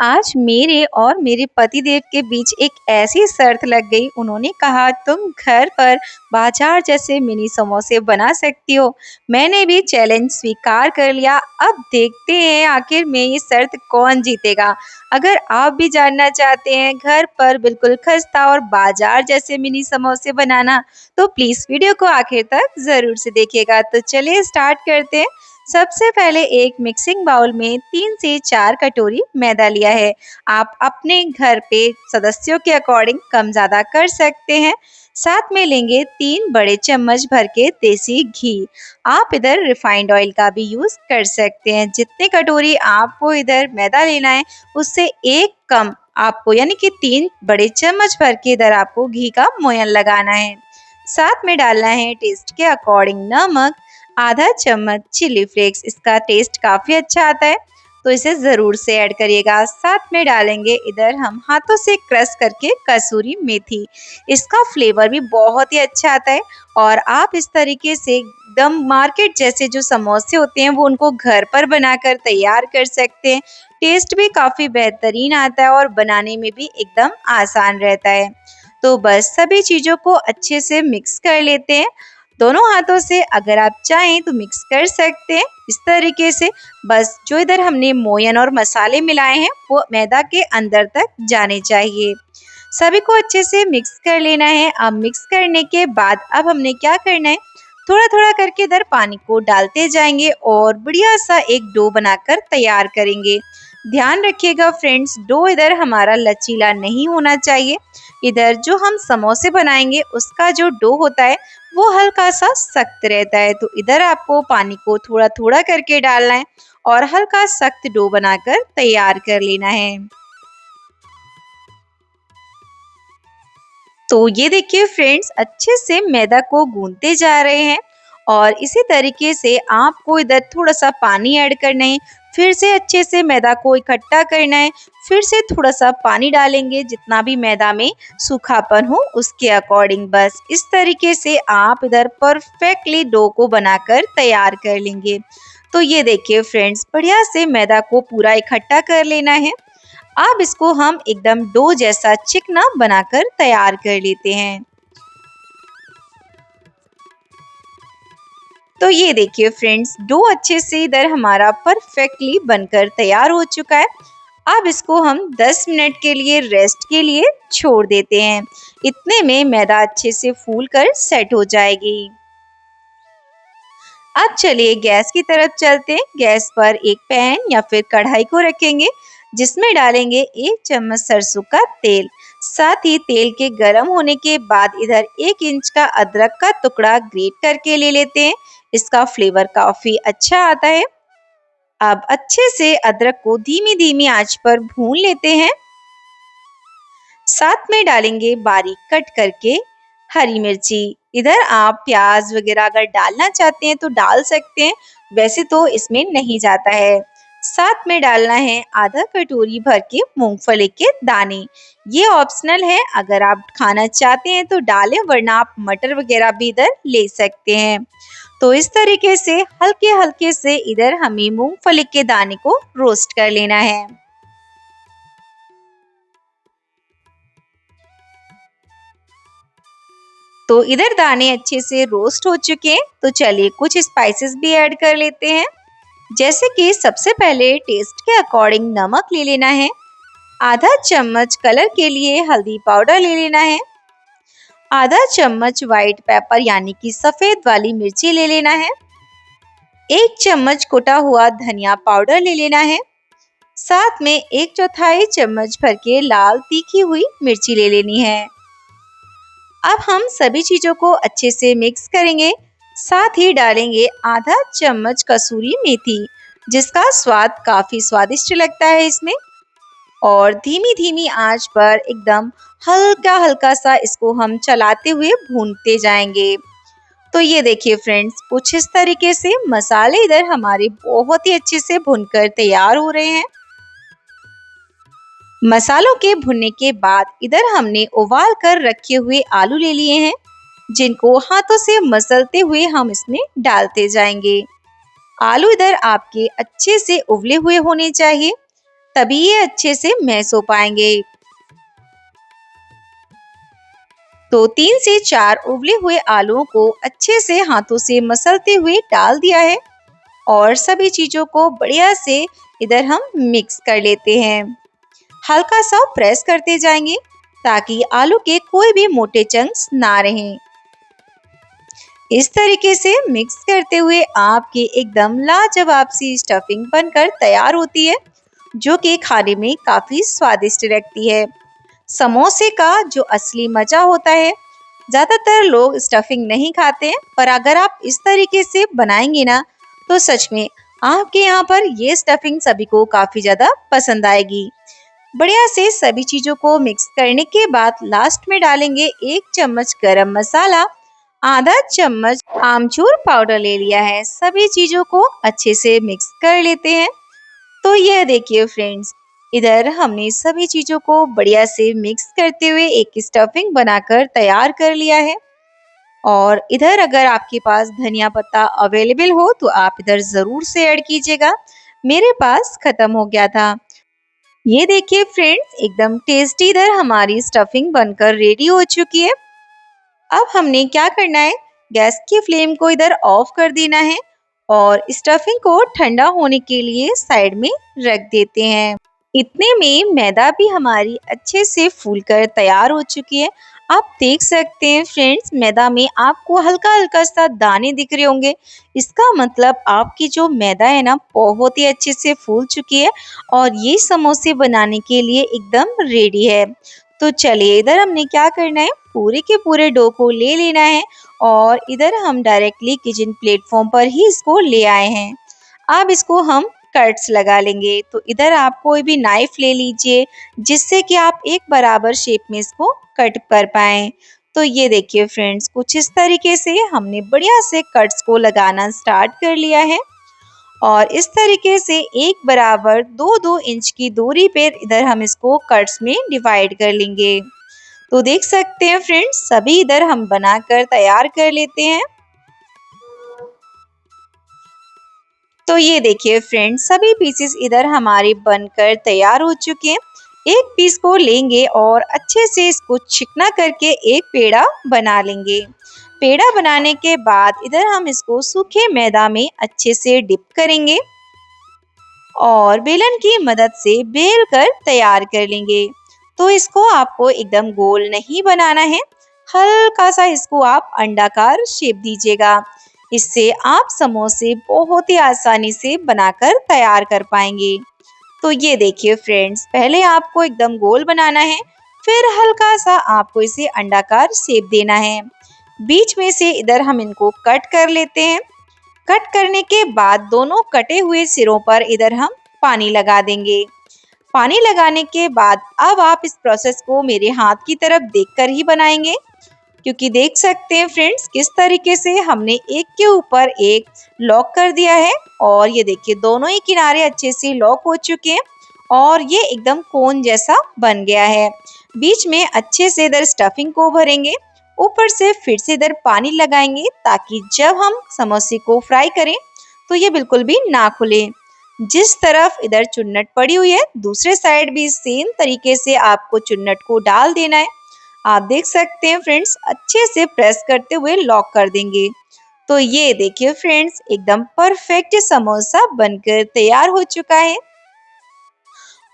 आज मेरे और मेरे पतिदेव के बीच एक ऐसी शर्त लग गई। उन्होंने कहा तुम घर पर बाजार जैसे मिनी समोसे बना सकती हो। मैंने भी चैलेंज स्वीकार कर लिया। अब देखते हैं आखिर में ये शर्त कौन जीतेगा। अगर आप भी जानना चाहते हैं घर पर बिल्कुल खस्ता और बाजार जैसे मिनी समोसे बनाना, तो प्लीज वीडियो को आखिर तक जरूर से देखिएगा। तो चलिए स्टार्ट करते हैं। सबसे पहले एक मिक्सिंग बाउल में 3 से 4 कटोरी मैदा लिया है। आप अपने घर पे सदस्यों के अकॉर्डिंग कम ज़्यादा कर सकते हैं। साथ में लेंगे 3 बड़े चम्मच भर के देसी घी। आप इधर रिफाइंड ऑयल का भी यूज़ कर सकते हैं। जितने कटोरी आपको इधर मैदा लेना है, उससे एक कम आपको यानी कि 3 बड़े चम्मच भर के इधर आपको घी का मोयन लगाना है। साथ में डालना है टेस्ट के अकॉर्डिंग नमक, आधा चम्मच चिली फ्लेक्स। इसका टेस्ट काफ़ी अच्छा आता है, तो इसे ज़रूर से ऐड करिएगा। साथ में डालेंगे इधर हम हाथों से क्रश करके कसूरी मेथी। इसका फ्लेवर भी बहुत ही अच्छा आता है। और आप इस तरीके से एकदम मार्केट जैसे जो समोसे होते हैं वो उनको घर पर बनाकर तैयार कर सकते हैं। टेस्ट भी काफ़ी बेहतरीन आता है और बनाने में भी एकदम आसान रहता है। तो बस सभी चीज़ों को अच्छे से मिक्स कर लेते हैं। दोनों हाथों से अगर आप चाहें तो मिक्स कर सकते हैं इस तरीके से। बस जो इधर हमने मोयन और मसाले मिलाए हैं वो मैदा के अंदर तक जाने चाहिए। सभी को अच्छे से मिक्स कर लेना है। अब मिक्स करने के बाद अब हमने क्या करना है, थोड़ा थोड़ा करके इधर पानी को डालते जाएंगे और बढ़िया सा एक डो बनाकर तैयार करेंगे। ध्यान रखिएगा फ्रेंड्स, डो इधर हमारा लचीला नहीं होना चाहिए। इधर जो हम समोसे बनाएंगे उसका जो डो होता है वो हल्का सा सख्त रहता है। तो इधर आपको पानी को थोड़ा थोड़ा करके डालना है और हल्का सख्त डो बनाकर तैयार कर लेना है। तो ये देखिए फ्रेंड्स, अच्छे से मैदा को गूंथते जा रहे हैं और इसी तरीके से आपको इधर थोड़ा सा पानी ऐड करना है। फिर से अच्छे से मैदा को इकट्ठा करना है। फिर से थोड़ा सा पानी डालेंगे, जितना भी मैदा में सूखापन हो उसके अकॉर्डिंग। बस इस तरीके से आप इधर परफेक्टली डो को बनाकर तैयार कर लेंगे। तो ये देखिए फ्रेंड्स, बढ़िया से मैदा को पूरा इकट्ठा कर लेना है। अब इसको हम एकदम डो जैसा चिकना बनाकर तैयार कर लेते हैं। तो ये देखिए फ्रेंड्स, डो अच्छे से इधर हमारा परफेक्टली बनकर तैयार हो चुका है। अब इसको हम 10 मिनट के लिए रेस्ट के लिए छोड़ देते हैं। इतने में मैदा अच्छे से फूल कर सेट हो जाएगी। अब चलिए गैस की तरफ चलते हैं। गैस पर एक पैन या फिर कढ़ाई को रखेंगे, जिसमें डालेंगे 1 चम्मच सरसों का तेल। साथ ही तेल के गर्म होने के बाद इधर 1 इंच का अदरक का टुकड़ा ग्रेट करके ले लेते हैं। इसका फ्लेवर काफी अच्छा आता है। अब अच्छे से अदरक को धीमी धीमी आंच पर भून लेते हैं। साथ में डालेंगे बारीक कट करके हरी मिर्ची। इधर आप प्याज वगैरह अगर डालना चाहते हैं तो डाल सकते हैं, वैसे तो इसमें नहीं जाता है। साथ में डालना है आधा कटोरी भर के मूंगफली के दाने। ये ऑप्शनल है, अगर आप खाना चाहते हैं तो डालें, वरना आप मटर वगैरह भी इधर ले सकते हैं। तो इस तरीके से हल्के हल्के से इधर हमें मूंगफली के दाने को रोस्ट कर लेना है। तो इधर दाने अच्छे से रोस्ट हो चुके हैं। तो चलिए कुछ स्पाइसेस भी ऐड कर लेते हैं। जैसे कि सबसे पहले टेस्ट के अकॉर्डिंग नमक ले लेना है। आधा चम्मच कलर के लिए हल्दी पाउडर ले लेना है। आधा चम्मच व्हाइट पेपर यानी कि सफेद वाली मिर्ची ले लेना है। 1 चम्मच कुटा हुआ धनिया पाउडर ले लेना है। साथ में 1/4 चम्मच भर के लाल तीखी हुई मिर्ची ले लेनी है। अब हम सभी चीजों को अच्छे से मिक्स करेंगे। साथ ही डालेंगे आधा चम्मच कसूरी मेथी, जिसका स्वाद काफी स्वादिष्ट लगता है इसमें। और धीमी धीमी आंच पर एकदम हल्का हल्का सा इसको हम चलाते हुए भूनते जाएंगे। तो ये देखिए फ्रेंड्स, कुछ इस तरीके से मसाले इधर हमारे बहुत ही अच्छे से भुनकर तैयार हो रहे हैं। मसालों के भुनने के बाद इधर हमने उबाल कर रखे हुए आलू ले लिए हैं, जिनको हाथों से मसलते हुए हम इसमें डालते जाएंगे। आलू इधर आपके अच्छे से उबले हुए होने चाहिए। तभी ये अच्छे से मैश हो पाएंगे। तो 3 से 4 उबले हुए आलूओं को अच्छे से हाथों से मसलते हुए डाल दिया है और सभी चीजों को बढ़िया से इधर हम मिक्स कर लेते हैं। हल्का सा प्रेस करते जाएंगे ताकि आलू के कोई भी मोटे चंक्स ना रहें। इस तरीके से मिक्स करते हुए आपकी एकदम लाजवाब सी स्टफिंग बनकर तैयार होती है, जो कि खाने में काफी स्वादिष्ट लगती है। समोसे का जो असली मजा होता है, ज्यादातर लोग स्टफिंग नहीं खाते हैं, पर अगर आप इस तरीके से बनाएंगे ना तो सच में आपके यहाँ पर ये स्टफिंग सभी को काफी ज्यादा पसंद आएगी। बढ़िया से सभी चीजों को मिक्स करने के बाद लास्ट में डालेंगे 1 चम्मच गरम मसाला, आधा चम्मच आमचूर पाउडर ले लिया है। सभी चीजों को अच्छे से मिक्स कर लेते हैं। तो ये देखिए फ्रेंड्स, इधर हमने सभी चीजों को बढ़िया से मिक्स करते हुए एक स्टफिंग बनाकर तैयार कर लिया है। और इधर अगर आपके पास धनिया पत्ता अवेलेबल हो तो आप इधर जरूर से ऐड कीजिएगा। मेरे पास खत्म हो गया था। ये देखिए फ्रेंड्स, एकदम टेस्टी इधर हमारी स्टफिंग बनकर रेडी हो चुकी है। अब हमने क्या करना है, गैस की फ्लेम को इधर ऑफ कर देना है और स्टफिंग को ठंडा होने के लिए साइड में रख देते हैं। इतने में मैदा भी हमारी अच्छे से फूलकर तैयार हो चुकी है। आप देख सकते हैं फ्रेंड्स, मैदा में आपको हल्का हल्का सा दाने दिख रहे होंगे। इसका मतलब आपकी जो मैदा है ना, बहुत ही अच्छे से फूल चुकी है और ये समोसे बनाने के लिए एकदम रेडी है। तो चलिए, इधर हमने क्या करना है, पूरे के पूरे डो को ले लेना है और इधर हम डायरेक्टली किचन प्लेटफॉर्म पर ही इसको ले आए हैं। अब इसको हम कट्स लगा लेंगे। तो इधर आप कोई भी नाइफ ले लीजिए जिससे कि आप एक बराबर शेप में इसको कट कर पाएं। तो ये देखिए फ्रेंड्स, कुछ इस तरीके से हमने बढ़िया से कट्स को लगाना स्टार्ट कर लिया है और इस तरीके से एक बराबर 2-2 इंच की दूरी पर इधर हम इसको कट्स में डिवाइड कर लेंगे। तो देख सकते हैं फ्रेंड्स, सभी इधर हम बनाकर तैयार कर लेते हैं। तो ये देखिए फ्रेंड्स, सभी पीसेस इधर हमारे बनकर तैयार हो चुके हैं। एक पीस को लेंगे और अच्छे से इसको चिकना करके एक पेड़ा बना लेंगे। पेड़ा बनाने के बाद इधर हम इसको सूखे मैदा में अच्छे से डिप करेंगे और बेलन की मदद से बेल कर तैयार कर लेंगे। तो इसको आपको एकदम गोल नहीं बनाना है, हल्का सा इसको आप अंडाकार शेप दीजिएगा। इससे आप समोसे बहुत ही आसानी से बनाकर तैयार कर पाएंगे। तो ये देखिए फ्रेंड्स, पहले आपको एकदम गोल बनाना है, फिर हल्का सा आपको इसे अंडाकार शेप देना है। बीच में से इधर हम इनको कट कर लेते हैं। कट करने के बाद दोनों कटे हुए सिरों पर इधर हम पानी लगा देंगे। पानी लगाने के बाद अब आप इस प्रोसेस को मेरे हाथ की तरफ देखकर ही बनाएंगे, क्योंकि देख सकते हैं फ्रेंड्स किस तरीके से हमने एक के ऊपर एक लॉक कर दिया है और ये देखिए दोनों ही किनारे अच्छे से लॉक हो चुके हैं और ये एकदम कोन जैसा बन गया है। बीच में अच्छे से इधर स्टफिंग को भरेंगे, ऊपर से फिर से इधर पानी लगाएंगे ताकि जब हम समोसे को फ्राई करें तो ये बिल्कुल भी ना खुले। जिस तरफ इधर चुन्नट पड़ी हुई है, दूसरे साइड भी सेम तरीके से आपको चुन्नट को डाल देना है। आप देख सकते हैं फ्रेंड्स, अच्छे से प्रेस करते हुए लॉक कर देंगे। तो ये देखिए फ्रेंड्स, एकदम परफेक्ट समोसा बनकर तैयार हो चुका है।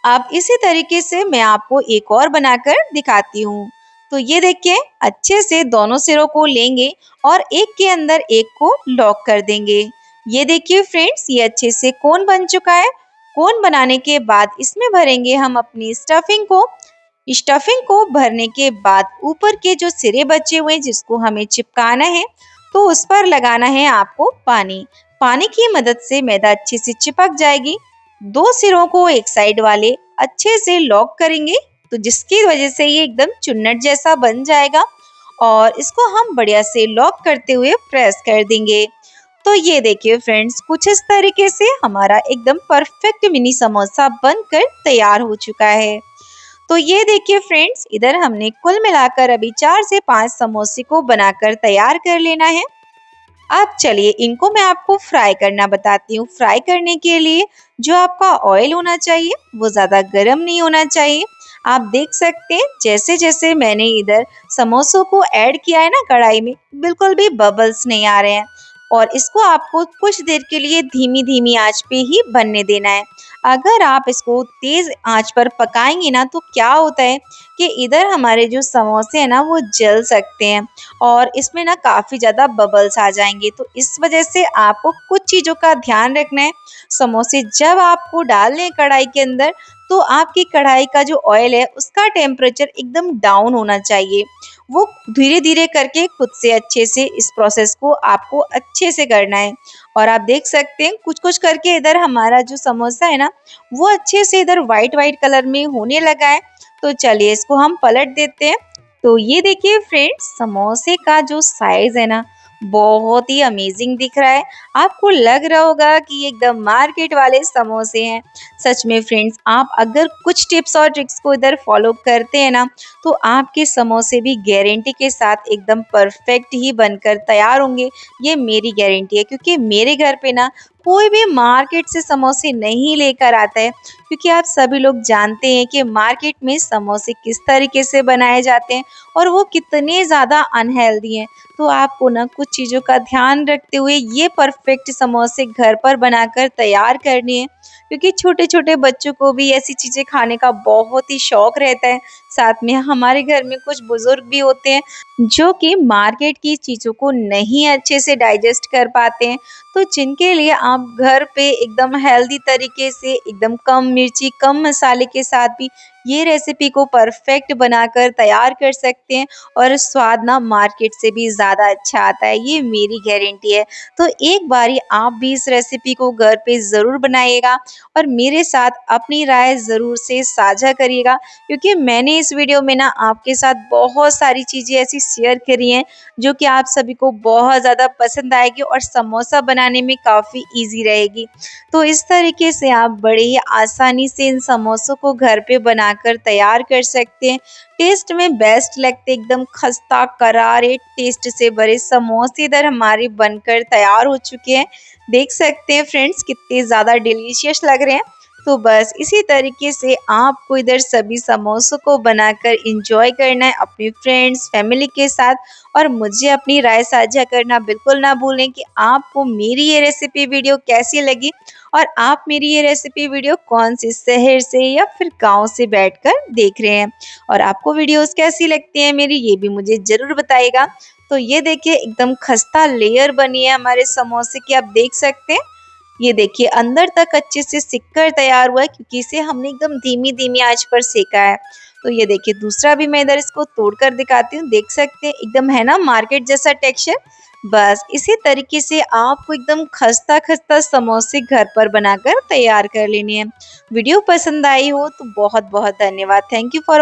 अब इसी तरीके से मैं आपको एक और बनाकर दिखाती हूँ। तो ये देखिए, अच्छे से दोनों सिरों को लेंगे और एक के अंदर एक को लॉक कर देंगे। ये देखिए फ्रेंड्स, ये अच्छे से कोन बन चुका है। कोन बनाने के बाद इसमें भरेंगे हम अपनी स्टफिंग को। स्टफिंग को भरने के बाद ऊपर के जो सिरे बचे हुए हैं जिसको हमें चिपकाना है, तो उस पर लगाना है आपको पानी। पानी की मदद से मैदा अच्छे से चिपक जाएगी। दो सिरों को एक साइड वाले अच्छे से लॉक करेंगे, तो जिसकी वजह से ये एकदम चुन्नट जैसा बन जाएगा और इसको हम बढ़िया से लॉक करते हुए प्रेस कर देंगे। तो ये देखिए फ्रेंड्स, कुछ इस तरीके से हमारा एकदम परफेक्ट मिनी समोसा बनकर तैयार हो चुका है। तो ये देखिए फ्रेंड्स, इधर हमने कुल मिलाकर अभी 4 से 5 समोसे को बनाकर तैयार कर लेना है। अब चलिए इनको मैं आपको फ्राई करना बताती हूँ। फ्राई करने के लिए जो आपका ऑयल होना चाहिए वो ज़्यादा गर्म नहीं होना चाहिए। आप देख सकते हैं जैसे-जैसे मैंने इधर समोसों को ऐड किया है ना कढ़ाई में, बिल्कुल भी बबल्स नहीं आ रहे हैं और इसको आपको कुछ देर के लिए धीमी-धीमी आँच पे ही बनने देना है। अगर आप इसको तेज़ आँच पर पकाएँगे ना तो क्या होता है कि इधर हमारे जो समोसे हैं ना वो जल सकते हैं और इसमें ना काफ़ी ज़्यादा बबल्स आ जाएँगे। तो इस वजह से आपको कुछ चीज़ों का ध्यान रखना है। समोसे जब आपको डालने हैं कढ़ाई के अंदर, तो आपकी कढ़ाई का जो ऑयल है उसका टेम्परेचर एकदम डाउन होना चाहिए। वो धीरे-धीरे करके खुद से अच्छे से इस प्रोसेस को आपको अच्छे से करना है। और आप देख सकते हैं कुछ-कुछ करके इधर हमारा जो समोसा है ना, वो अच्छे से इधर व्हाइट-व्हाइट कलर में होने लगा है। तो चलिए इसको हम पलट देते हैं। तो ये देखिए फ्रेंड्स समोसे का जो साइज़ है ना बहुत ही अमेजिंग दिख रहा है। आपको लग रहा होगा कि ये एकदम मार्केट वाले समोसे हैं। सच में फ्रेंड्स आप अगर कुछ टिप्स और ट्रिक्स को इधर फॉलो करते हैं ना तो आपके समोसे भी गारंटी के साथ एकदम परफेक्ट ही बनकर तैयार होंगे। ये मेरी गारंटी है क्योंकि मेरे घर पे ना कोई भी मार्केट से समोसे नहीं लेकर आता है क्योंकि आप सभी लोग जानते हैं कि मार्केट में समोसे किस तरीके से बनाए जाते हैं और वो कितने ज़्यादा अनहेल्दी हैं। तो आपको ना कुछ चीज़ों का ध्यान रखते हुए ये परफेक्ट समोसे घर पर बनाकर तैयार करने हैं क्योंकि छोटे-छोटे बच्चों को भी ऐसी चीज़ें खाने का बहुत ही शौक रहता है। साथ में हमारे घर में कुछ बुज़ुर्ग भी होते हैं जो कि मार्केट की चीज़ों को नहीं अच्छे से डाइजेस्ट कर पाते हैं। तो जिनके लिए आप घर पे एकदम हेल्दी तरीके से एकदम कम मिर्ची, कम मसाले के साथ भी ये रेसिपी को परफेक्ट बनाकर तैयार कर सकते हैं और स्वाद ना मार्केट से भी ज़्यादा अच्छा आता है, ये मेरी गारंटी है। तो एक बारी आप भी इस रेसिपी को घर पे ज़रूर बनाइएगा और मेरे साथ अपनी राय ज़रूर से साझा करिएगा क्योंकि मैंने इस वीडियो में ना आपके साथ बहुत सारी चीज़ें ऐसी शेयर करी हैं जो कि आप सभी को बहुत ज़्यादा पसंद आएगी और समोसा बनाने में काफ़ी ईज़ी रहेगी। तो इस तरीके से आप बड़े ही आसानी से इन समोसों को घर पे बनाकर तैयार कर सकते हैं। टेस्ट में बेस्ट लगते एकदम खस्ता करारे टेस्ट से भरे समोसे इधर हमारे बनकर तैयार हो चुके हैं। देख सकते हैं फ्रेंड्स कितने ज़्यादा डिलीशियस लग रहे हैं। तो बस इसी तरीके से आपको इधर सभी समोसों को बनाकर एंजॉय करना है अपने फ्रेंड्स, फैमिली के साथ और मुझे अपनी राय साझा करना बिल्कुल ना भूलें कि आपको मेरी ये रेसिपी वीडियो कैसी लगी और आप मेरी ये रेसिपी वीडियो कौन से शहर से या फिर गांव से बैठकर देख रहे हैं और आपको वीडियोस कैसी लगती हैं मेरी ये भी मुझे ज़रूर बताइएगा। तो ये देखिए एकदम खस्ता लेयर बनी है हमारे समोसे की, आप देख सकते हैं। ये देखिए अंदर तक अच्छे से सिक कर तैयार हुआ है क्योंकि इसे हमने एकदम धीमी-धीमी आँच पर सेका है। तो ये देखिए दूसरा भी मैं इधर इसको तोड़ कर दिखाती हूँ, देख सकते हैं एकदम है ना मार्केट जैसा टेक्सचर। बस इसी तरीके से आपको एकदम खस्ता-खस्ता समोसे घर पर बनाकर तैयार कर लेने हैं। वीडियो पसंद आई हो तो बहुत-बहुत धन्यवाद। Thank you for